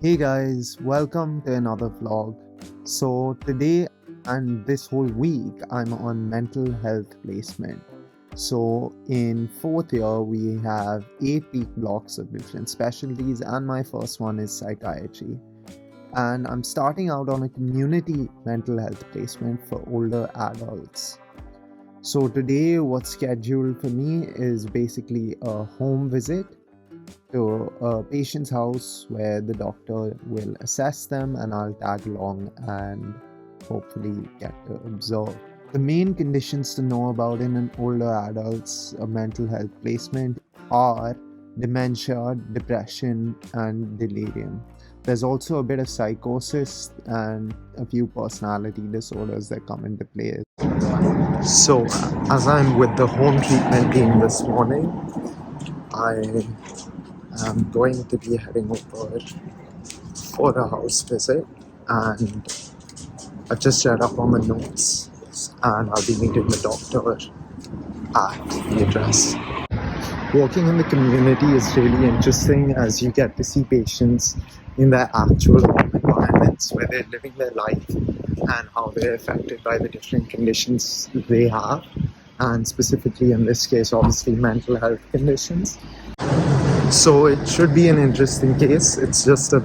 Hey guys, welcome to another vlog. So today and this whole week I'm on mental health placement. So in fourth year we have 8 week blocks of different specialties and my first one is psychiatry. And I'm starting out on a community mental health placement for older adults. So today what's scheduled for me is basically a home visit to a patient's house where the doctor will assess them and I'll tag along and hopefully get to observe. The main conditions to know about in an older adult's mental health placement are dementia, depression, and delirium. There's also a bit of psychosis and a few personality disorders that come into play. So, as I'm with the home treatment team this morning, I am going to be heading over for a house visit, and I've just read up on the notes and I'll be meeting the doctor at the address. Working in the community is really interesting as you get to see patients in their actual home environments where they're living their life and how they're affected by the different conditions they have, and specifically in this case obviously mental health conditions. So it should be an interesting case. It's just a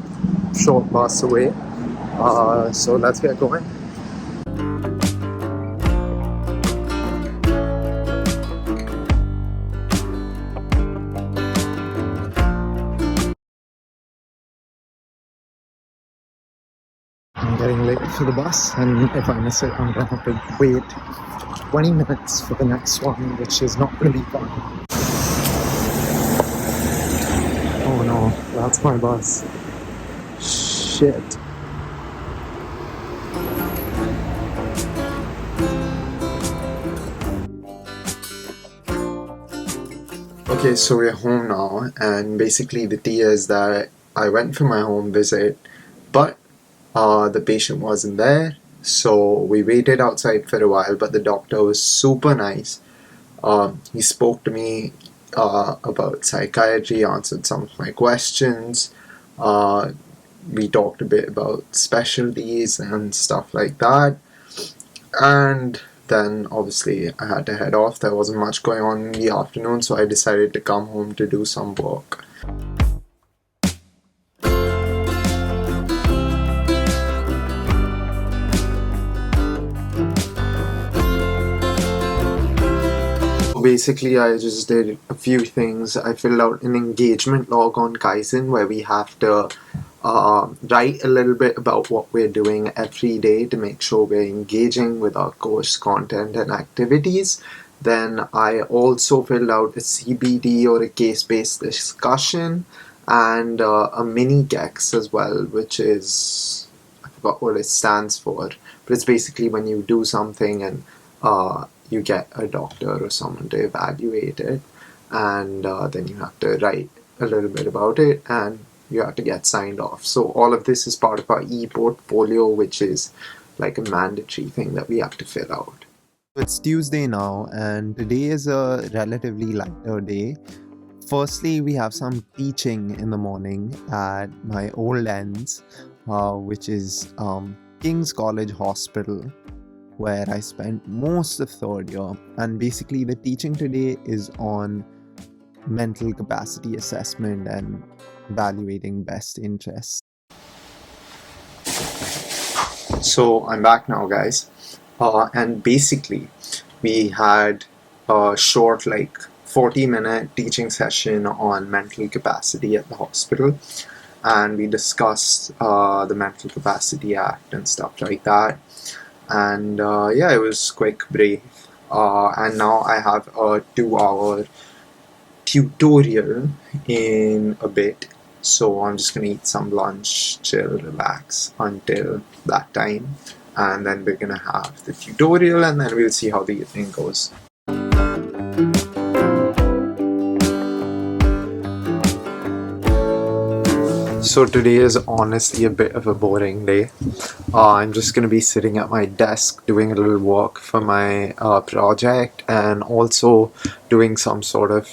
short bus away. So let's get going. I'm getting late for the bus, and if I miss it, I'm gonna have to wait 20 minutes for the next one, which is not gonna be fun. Oh no, that's my bus. Shit. Okay, so we're home now, and basically the tea is that I went for my home visit, but the patient wasn't there, so we waited outside for a while, but the doctor was super nice. He spoke to me about psychiatry, answered some of my questions. We talked a bit about specialties and stuff like that. And then obviously I had to head off. There wasn't much going on in the afternoon, so I decided to come home to do some work. Basically, I just did a few things. I filled out an engagement log on Kaizen where we have to write a little bit about what we're doing every day to make sure we're engaging with our course content and activities. Then I also filled out a CBD or a case-based discussion and a mini GEX as well, which is, I forgot what it stands for, but it's basically when you do something and you get a doctor or someone to evaluate it, and then you have to write a little bit about it and you have to get signed off. So all of this is part of our e-portfolio, which is like a mandatory thing that we have to fill out. It's Tuesday now, and today is a relatively lighter day. Firstly, we have some teaching in the morning at my old ends, which is King's College Hospital, where I spent most of third year. And basically the teaching today is on mental capacity assessment and evaluating best interests. So I'm back now, guys, and basically we had a short, like 40-minute teaching session on mental capacity at the hospital, and we discussed the Mental Capacity Act and stuff like that. And yeah, it was quick, brief, and now I have a 2-hour tutorial in a bit, so I'm just gonna eat some lunch, chill, relax until that time, and then we're gonna have the tutorial and then we'll see how the evening goes. So today is honestly a bit of a boring day. I'm just going to be sitting at my desk doing a little work for my project, and also doing some sort of,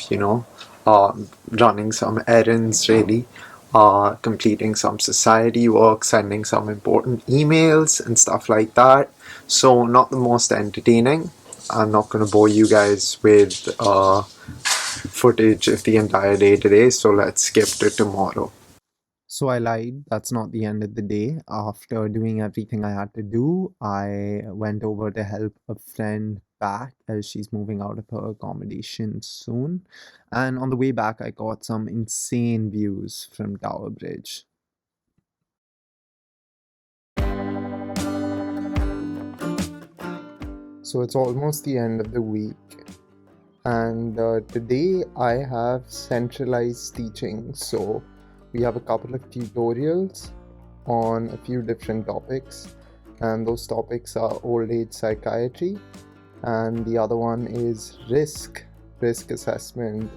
running some errands really. completing some society work, sending some important emails and stuff like that. So not the most entertaining. I'm not going to bore you guys with footage of the entire day today, so let's skip to tomorrow. So I lied, that's not the end of the day. After doing everything I had to do, I went over to help a friend back as she's moving out of her accommodation soon. And on the way back, I got some insane views from Tower Bridge. So it's almost the end of the week, and today I have centralized teaching. So we have a couple of tutorials on a few different topics, and those topics are old age psychiatry, and the other one is risk assessment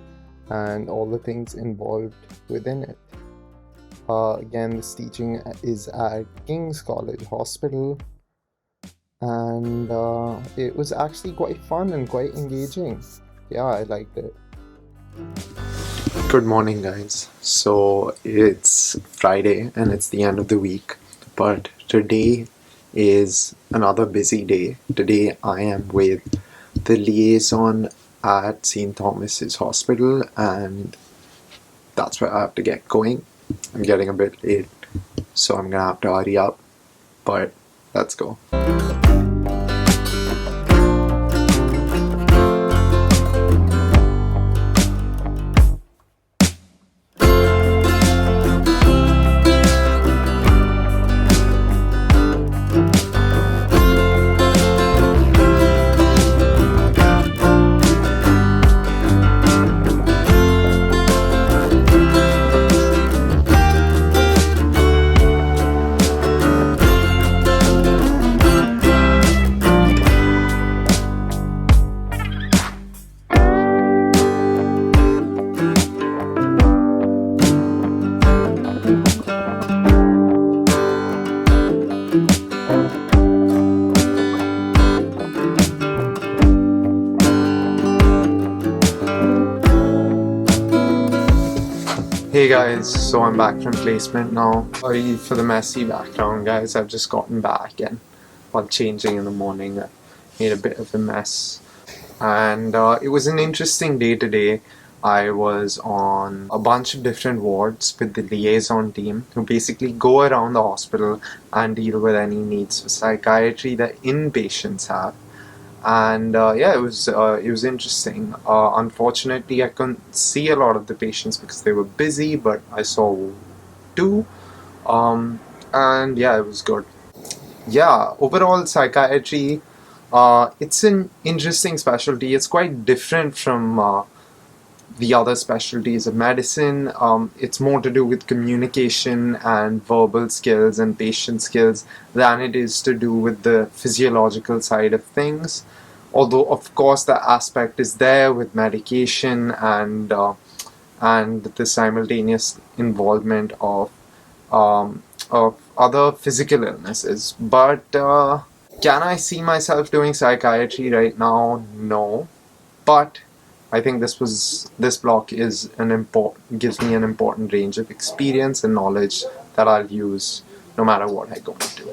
and all the things involved within it. Again, this teaching is at King's College Hospital, and it was actually quite fun and quite engaging. Yeah, I liked it. Good morning, guys. So it's Friday and it's the end of the week, but today is another busy day. Today I am with the liaison at St. Thomas's Hospital, and that's where I have to get going. I'm getting a bit late, so I'm gonna have to hurry up, but let's go. Hey guys, so I'm back from placement now. Sorry for the messy background, guys. I've just gotten back, and while changing in the morning I made a bit of a mess. And it was an interesting day today. I was on a bunch of different wards with the liaison team, who basically go around the hospital and deal with any needs for psychiatry that inpatients have. And yeah, it was interesting. Unfortunately, I couldn't see a lot of the patients because they were busy, but I saw two, and yeah, it was good. Yeah, overall psychiatry, it's an interesting specialty. It's quite different from the other specialties of medicine. It's more to do with communication and verbal skills and patient skills than it is to do with the physiological side of things. Although, of course, the aspect is there with medication and the simultaneous involvement of other physical illnesses. But can I see myself doing psychiatry right now? No. But I think this block is gives me an important range of experience and knowledge that I'll use no matter what I go into.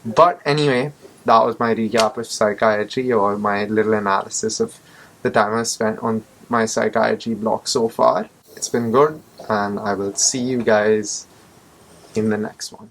But anyway, that was my recap of psychiatry, or my little analysis of the time I've spent on my psychiatry block so far. It's been good, and I will see you guys in the next one.